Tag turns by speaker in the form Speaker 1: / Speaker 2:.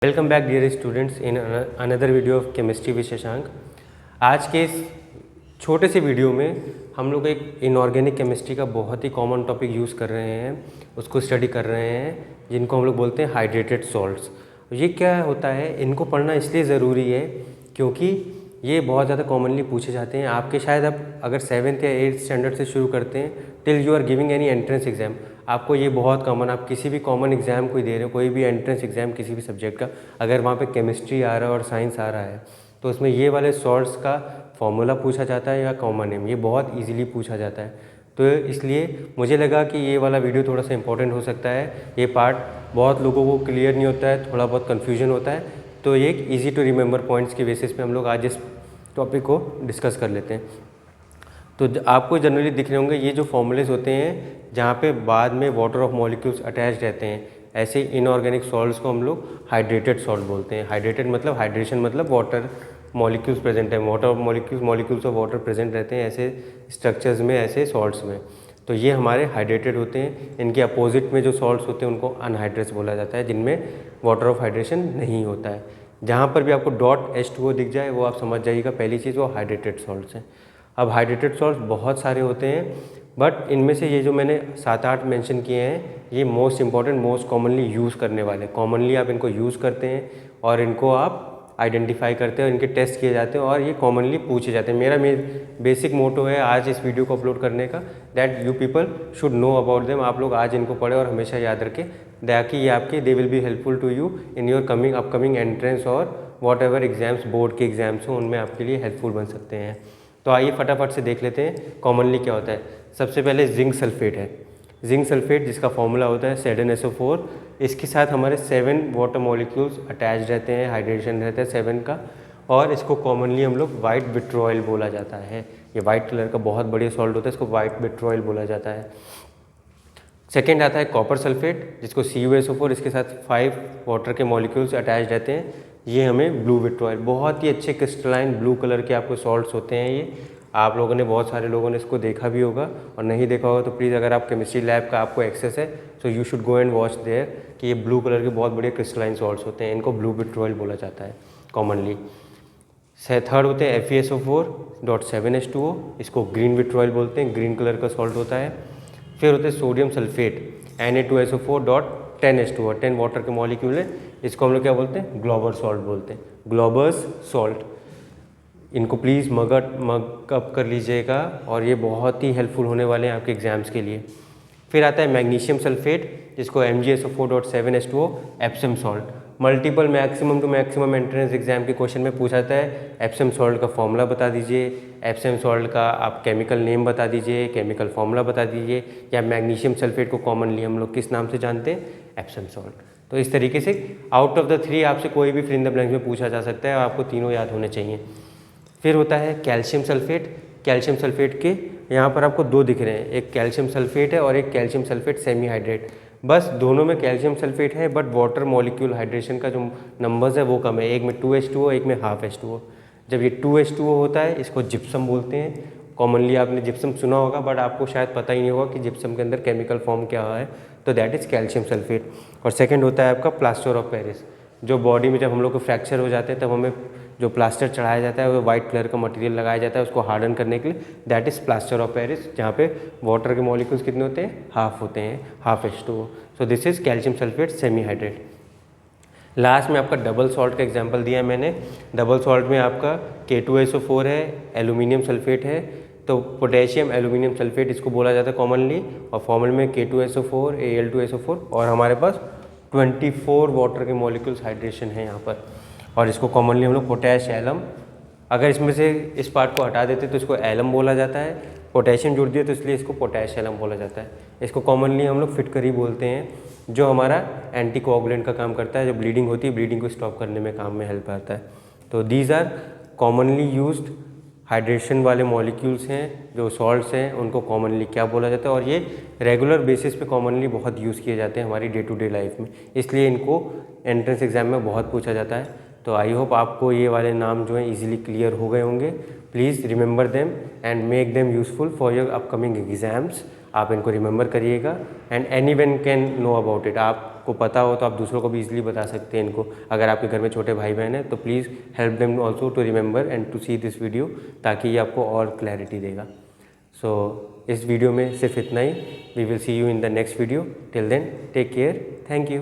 Speaker 1: Welcome back dear students in another video of chemistry with Shashank. आज के इस छोटे से वीडियो में हम लोग एक इनऑर्गेनिक केमिस्ट्री का बहुत ही कॉमन टॉपिक यूज़ कर रहे हैं, उसको स्टडी कर रहे हैं, जिनको हम लोग बोलते हैं हाइड्रेटेड सॉल्ट्स। ये क्या होता है, इनको पढ़ना इसलिए ज़रूरी है क्योंकि ये बहुत ज़्यादा कॉमनली पूछे जाते हैं। आपके शायद आप अगर 7th या 8th स्टैंडर्ड से शुरू करते हैं till you are giving any entrance exam, आपको ये बहुत कॉमन, आप किसी भी कॉमन एग्जाम कोई दे रहे हो, कोई भी एंट्रेंस एग्जाम किसी भी सब्जेक्ट का, अगर वहाँ पे केमिस्ट्री आ रहा है और साइंस आ रहा है तो उसमें ये वाले सॉल्ट्स का फॉर्मूला पूछा जाता है या कॉमन नेम, ये बहुत ईजिली पूछा जाता है। तो इसलिए मुझे लगा कि ये वाला वीडियो थोड़ा सा इंपॉर्टेंट हो सकता है। ये पार्ट बहुत लोगों को क्लियर नहीं होता है, थोड़ा बहुत कन्फ्यूजन होता है, तो ये एक ईजी टू रिमेंबर पॉइंट्स के बेसिस पे हम लोग आज इस टॉपिक को डिस्कस कर लेते हैं। तो आपको जनरली दिख रहे होंगे ये जो फॉर्मूलेज होते हैं जहाँ पे बाद में वाटर ऑफ मॉलिक्यूल्स अटैच रहते हैं, ऐसे इनऑर्गेनिक सॉल्ट्स को हम लोग हाइड्रेटेड सॉल्ट बोलते हैं। हाइड्रेटेड मतलब हाइड्रेशन मतलब वाटर मॉलिक्यूल्स प्रेजेंट है, water molecules of water present रहते हैं ऐसे स्ट्रक्चर्स में, ऐसे सॉल्ट्स में। तो ये हमारे हाइड्रेटेड होते हैं। इनके अपोजिट में जो सॉल्ट्स होते हैं उनको अनहाइड्रेट्स बोला जाता है, जिनमें वाटर ऑफ हाइड्रेशन नहीं होता है। जहाँ पर भी आपको .H2O दिख जाए वो आप समझ जाइएगा पहली चीज़ वो हाइड्रेटेड सॉल्ट्स हैं। अब हाइड्रेटेड सॉल्ट्स बहुत सारे होते हैं, बट इनमें से ये जो मैंने 7-8 मेंशन किए हैं ये most important, most commonly use करने वाले, कॉमनली आप इनको यूज़ करते हैं और इनको आप आइडेंटिफाई करते हैं और इनके टेस्ट किए जाते हैं और ये कॉमनली पूछे जाते हैं। मेरा बेसिक मोटो है आज इस वीडियो को अपलोड करने का, that you people should know about them. आप लोग आज इनको पढ़ें और हमेशा याद रखें ताकि ये आपके they will be helpful to you in your upcoming entrance और वॉट एवर एग्जाम्स, बोर्ड के एग्जाम्स हों, उनमें आपके लिए हेल्पफुल बन सकते हैं। तो आइए फटाफट से देख लेते हैं कॉमनली क्या होता है। सबसे पहले जिंक सल्फेट है। जिंक सल्फेट जिसका फॉर्मूला होता है ZnSO4, इसके साथ हमारे 7 वाटर मॉलिक्यूल्स अटैच रहते हैं, हाइड्रेशन रहता है 7 का, और इसको कॉमनली हम लोग वाइट विट्रोइल बोला जाता है। ये वाइट कलर का बहुत बढ़िया सॉल्ट होता है, इसको वाइट विट्रोइल बोला जाता है। सेकेंड आता है कॉपर सल्फेट जिसको CuSO4, इसके साथ 5 वाटर के मॉलिक्यूल्स अटैच रहते हैं, ये हमें ब्लू विट्रोइल, बहुत ही अच्छे क्रिस्टलाइन ब्लू कलर के आपको सॉल्ट्स होते हैं। ये आप लोगों ने, बहुत सारे लोगों ने इसको देखा भी होगा, और नहीं देखा होगा तो प्लीज़ अगर आप केमिस्ट्री लैब का आपको एक्सेस है so you should go and watch there कि ये ब्लू कलर के बहुत बड़े क्रिस्टलाइन सॉल्ट्स होते हैं, इनको ब्लू विट्रोइल बोला जाता है कॉमनली। थर्ड होते हैं FeSO4.7H2O, इसको ग्रीन विट्रोइल बोलते हैं, ग्रीन कलर का सॉल्ट होता है। फिर होते हैं सोडियम सल्फेट Na2SO4.10H2O, 10 वाटर के मॉलिक्यूल है, इसको हम लोग क्या बोलते हैं, ग्लोबर सॉल्ट बोलते हैं, ग्लोबर्स सॉल्ट। इनको प्लीज़ मगअप कर लीजिएगा और ये बहुत ही हेल्पफुल होने वाले हैं आपके एग्जाम्स के लिए। फिर आता है मैग्नीशियम सल्फेट जिसको MgSO4.7H2O, Epsom salt. Multiple maximum to maximum entrance exam के क्वेश्चन में पूछा जाता है एप्सम सॉल्ट का फॉर्मूला बता दीजिए, एप्सम सॉल्ट का आप केमिकल नेम बता दीजिए, केमिकल फॉर्मूला बता दीजिए, या मैग्नीशियम सल्फेट को कॉमनली हम लोग किस नाम से जानते हैं, एप्सम सॉल्ट। तो इस तरीके से आउट ऑफ द 3 आपसे कोई भी फिल इन द ब्लैंक्स में पूछा जा सकता है और आपको तीनों याद होने चाहिए। फिर होता है कैल्शियम सल्फेट। कैल्शियम सल्फेट के यहाँ पर आपको 2 दिख रहे हैं, एक कैल्शियम सल्फेट है और एक कैल्शियम सल्फेट सेमी हाइड्रेट। बस दोनों में कैल्शियम सल्फेट है, बट वाटर मॉलिक्यूल हाइड्रेशन का जो नंबर्स है वो कम है, एक में 2H2O, एक में हाफ H2O। जब ये 2H2O होता है इसको जिप्सम बोलते हैं। कॉमनली आपने जिप्सम सुना होगा बट आपको शायद पता ही नहीं होगा कि जिप्सम के अंदर केमिकल फॉर्म क्या है, तो दैट इज़ कैल्शियम सल्फेट। और सेकेंड होता है आपका प्लास्टर ऑफ पेरिस। जो बॉडी में जब हम लोग को फ्रैक्चर हो जाते हैं तब हमें जो प्लास्टर चढ़ाया जाता है वो वाइट कलर का मटेरियल लगाया जाता है उसको हार्डन करने के लिए, that is plaster of Paris, जहाँ पे वाटर के मॉलिक्यूल्स कितने होते हैं, हाफ होते हैं, half H2O। So this is calcium sulphate semi hydrate. Last में आपका डबल सॉल्ट का एग्जांपल दिया है मैंने। डबल सॉल्ट में आपका K2SO4 है, एल्यूमिनियम सल्फेट है, तो पोटेशियम एल्यूमिनियम सल्फेट इसको बोला जाता है कॉमनली, और फॉर्मूले में K2SO4, Al2SO4, और हमारे पास 24 वाटर के मॉलिक्यूल्स हाइड्रेशन है यहाँ पर, और इसको कॉमनली हम लोग पोटैश एलम, अगर इसमें से इस पार्ट को हटा देते तो इसको एलम बोला जाता है, पोटेशियम जुड़ दिया तो इसलिए इसको पोटैश एलम बोला जाता है। इसको कॉमनली हम लोग फिटकरी बोलते हैं, जो हमारा एंटी कोआगुलेंट का काम करता है, जो ब्लीडिंग होती है ब्लीडिंग को स्टॉप करने में काम में हेल्प आता है। तो these are commonly used hydration वाले मॉलिक्यूल्स हैं, जो सॉल्ट्स हैं, उनको कॉमनली क्या बोला जाता है, और ये रेगुलर बेसिस पे कॉमनली बहुत यूज़ किए जाते हैं हमारी डे टू डे लाइफ में, इसलिए इनको एंट्रेंस एग्जाम में बहुत पूछा जाता है। तो आई होप आपको ये वाले नाम जो हैं इजीली क्लियर हो गए होंगे। Please remember them and make them useful for your upcoming exams. आप इनको रिमेंबर करिएगा and any one can know about it. आप आपको पता हो तो आप दूसरों को भी ईजिली बता सकते हैं इनको। अगर आपके घर में छोटे भाई बहन हैं तो please help them also to remember and to see this video, ताकि ये आपको और क्लैरिटी देगा। सो इस वीडियो में सिर्फ इतना ही। We will see you in the next video. Till then take care, thank you.